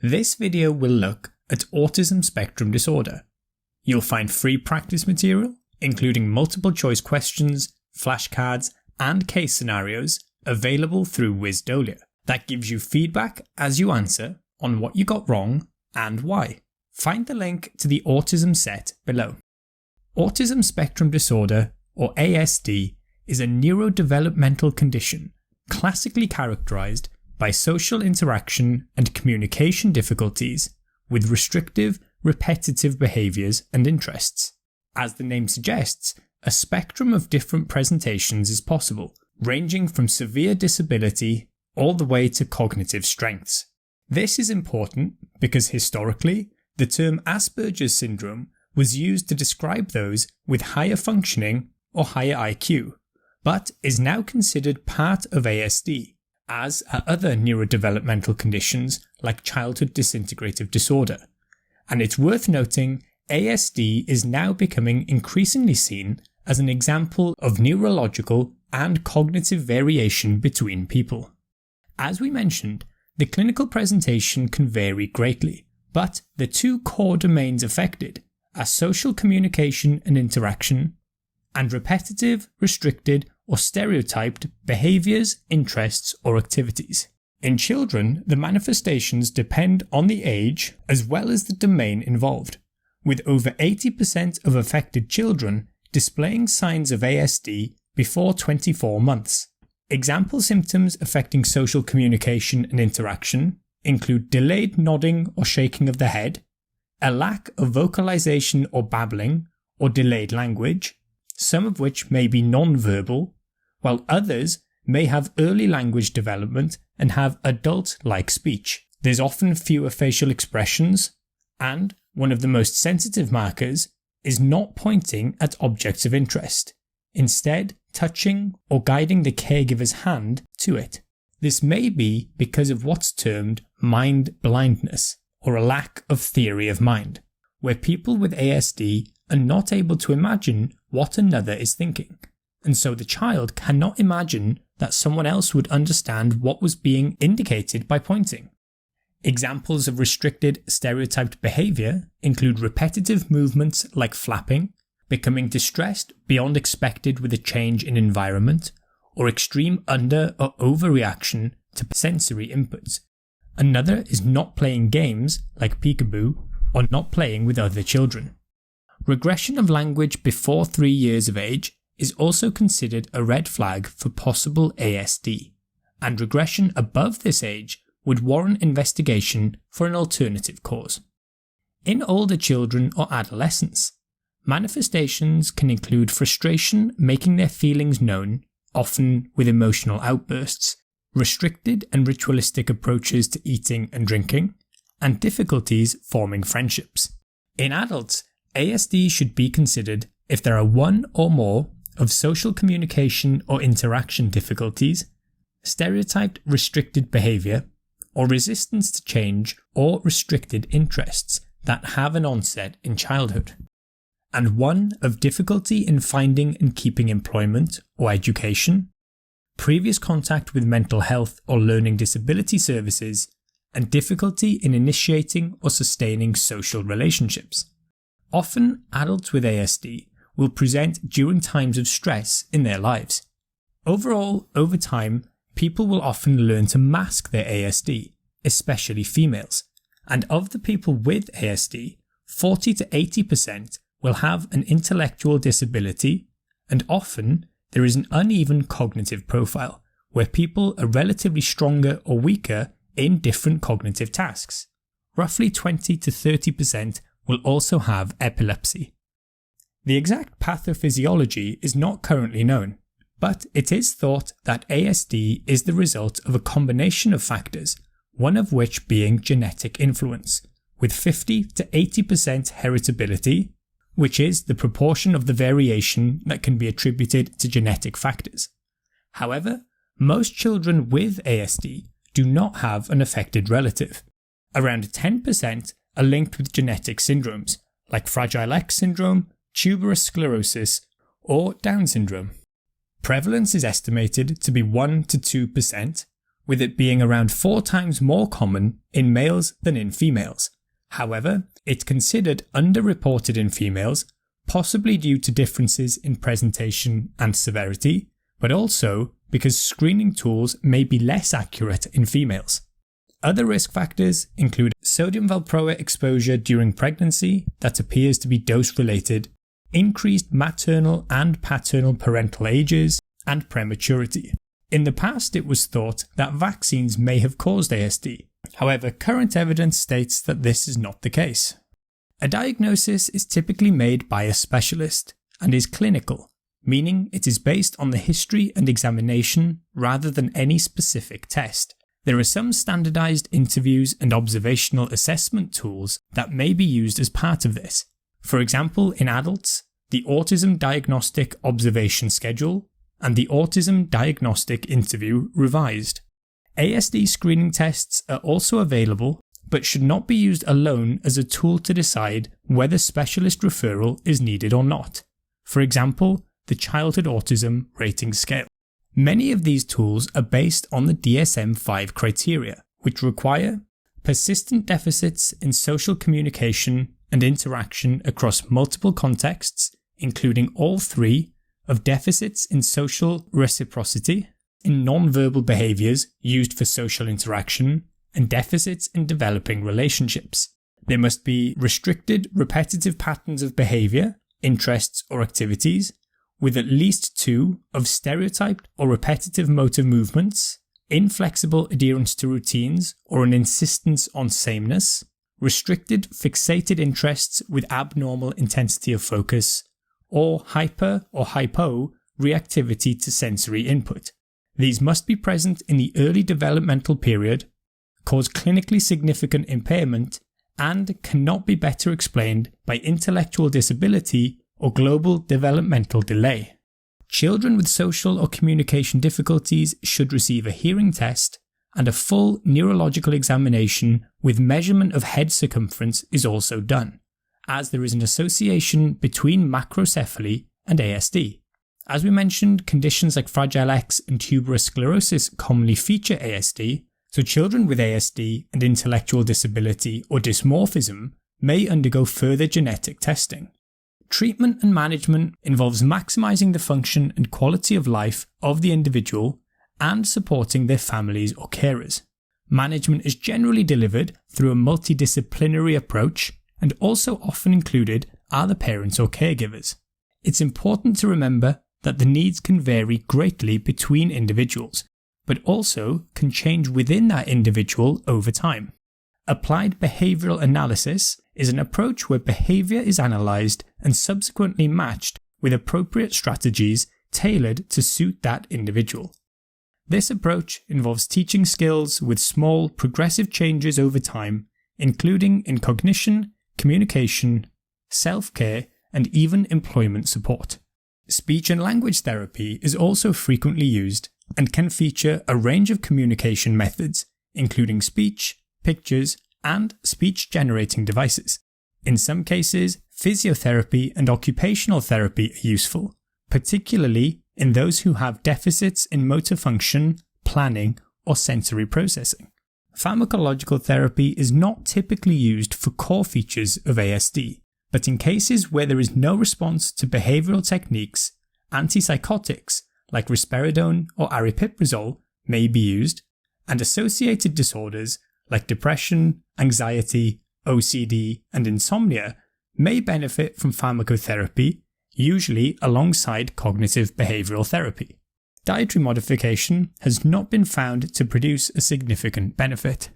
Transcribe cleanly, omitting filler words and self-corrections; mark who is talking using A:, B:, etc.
A: This video will look at autism spectrum disorder. You'll find free practice material, including multiple choice questions, flashcards, and case scenarios available through Wizdolia that gives you feedback as you answer on what you got wrong and why. Find the link to the autism set below. Autism spectrum disorder, or ASD, is a neurodevelopmental condition classically characterized by social interaction and communication difficulties with restrictive, repetitive behaviors and interests. As the name suggests, a spectrum of different presentations is possible, ranging from severe disability all the way to cognitive strengths. This is important because historically, the term Asperger's syndrome was used to describe those with higher functioning or higher IQ, but is now considered part of ASD, as are other neurodevelopmental conditions like childhood disintegrative disorder. And it's worth noting, ASD is now becoming increasingly seen as an example of neurological and cognitive variation between people. As we mentioned, the clinical presentation can vary greatly, but the two core domains affected are social communication and interaction, and repetitive, restricted, or stereotyped behaviours, interests, or activities. In children, the manifestations depend on the age as well as the domain involved, with over 80% of affected children displaying signs of ASD before 24 months. Example symptoms affecting social communication and interaction include delayed nodding or shaking of the head, a lack of vocalization or babbling, or delayed language, some of which may be non-verbal, while others may have early language development and have adult-like speech. There's often fewer facial expressions, and one of the most sensitive markers is not pointing at objects of interest, instead touching or guiding the caregiver's hand to it. This may be because of what's termed mind blindness, or a lack of theory of mind, where people with ASD are not able to imagine what another is thinking, and so the child cannot imagine that someone else would understand what was being indicated by pointing. Examples of restricted, stereotyped behaviour include repetitive movements like flapping, becoming distressed beyond expected with a change in environment, or extreme under- or overreaction to sensory inputs. Another is not playing games like peekaboo or not playing with other children. Regression of language before 3 years of age is also considered a red flag for possible ASD, and regression above this age would warrant investigation for an alternative cause. In older children or adolescents, manifestations can include frustration making their feelings known, often with emotional outbursts, restricted and ritualistic approaches to eating and drinking, and difficulties forming friendships. In adults, ASD should be considered if there are one or more of social communication or interaction difficulties, stereotyped restricted behaviour, or resistance to change or restricted interests that have an onset in childhood, and one of difficulty in finding and keeping employment or education, previous contact with mental health or learning disability services, and difficulty in initiating or sustaining social relationships. Often, adults with ASD will present during times of stress in their lives. Overall, over time, people will often learn to mask their ASD, especially females, and of the people with ASD, 40 to 80% will have an intellectual disability, and often there is an uneven cognitive profile, where people are relatively stronger or weaker in different cognitive tasks. Roughly 20 to 30% will also have epilepsy. The exact pathophysiology is not currently known, but it is thought that ASD is the result of a combination of factors, one of which being genetic influence, with 50 to 80% heritability, which is the proportion of the variation that can be attributed to genetic factors. However, most children with ASD do not have an affected relative. Around 10% are linked with genetic syndromes, like Fragile X syndrome, tuberous sclerosis, or Down syndrome. Prevalence is estimated to be 1 to 2%, with it being around 4 times more common in males than in females. However, it's considered underreported in females, possibly due to differences in presentation and severity, but also because screening tools may be less accurate in females. Other risk factors include sodium valproate exposure during pregnancy that appears to be dose-related, increased maternal and paternal parental ages, and prematurity. In the past, it was thought that vaccines may have caused ASD. However, current evidence states that this is not the case. A diagnosis is typically made by a specialist and is clinical, meaning it is based on the history and examination rather than any specific test. There are some standardized interviews and observational assessment tools that may be used as part of this. For example, in adults, the Autism Diagnostic Observation Schedule and the Autism Diagnostic Interview Revised. ASD screening tests are also available, but should not be used alone as a tool to decide whether specialist referral is needed or not. For example, the Childhood Autism Rating Scale. Many of these tools are based on the DSM-5 criteria, which require persistent deficits in social communication and interaction across multiple contexts, including all 3 of deficits in social reciprocity, in non-verbal behaviours used for social interaction, and deficits in developing relationships. There must be restricted, repetitive patterns of behaviour, interests or activities, with at least 2 of stereotyped or repetitive motor movements, inflexible adherence to routines or an insistence on sameness, restricted fixated interests with abnormal intensity of focus, or hyper or hypo reactivity to sensory input. These must be present in the early developmental period, cause clinically significant impairment, and cannot be better explained by intellectual disability or global developmental delay. Children with social or communication difficulties should receive a hearing test, and a full neurological examination with measurement of head circumference is also done, as there is an association between macrocephaly and ASD. As we mentioned, conditions like Fragile X and tuberous sclerosis commonly feature ASD, so children with ASD and intellectual disability or dysmorphism may undergo further genetic testing. Treatment and management involves maximizing the function and quality of life of the individual and supporting their families or carers. Management is generally delivered through a multidisciplinary approach, and also often included are the parents or caregivers. It's important to remember that the needs can vary greatly between individuals, but also can change within that individual over time. Applied behavioural analysis is an approach where behaviour is analysed and subsequently matched with appropriate strategies tailored to suit that individual. This approach involves teaching skills with small, progressive changes over time, including in cognition, communication, self-care, and even employment support. Speech and language therapy is also frequently used and can feature a range of communication methods, including speech, pictures, and speech-generating devices. In some cases, physiotherapy and occupational therapy are useful, particularly in those who have deficits in motor function, planning, or sensory processing. Pharmacological therapy is not typically used for core features of ASD, but in cases where there is no response to behavioural techniques, antipsychotics like risperidone or aripiprazole may be used, and associated disorders like depression, anxiety, OCD, and insomnia may benefit from pharmacotherapy, usually alongside cognitive behavioural therapy. Dietary modification has not been found to produce a significant benefit.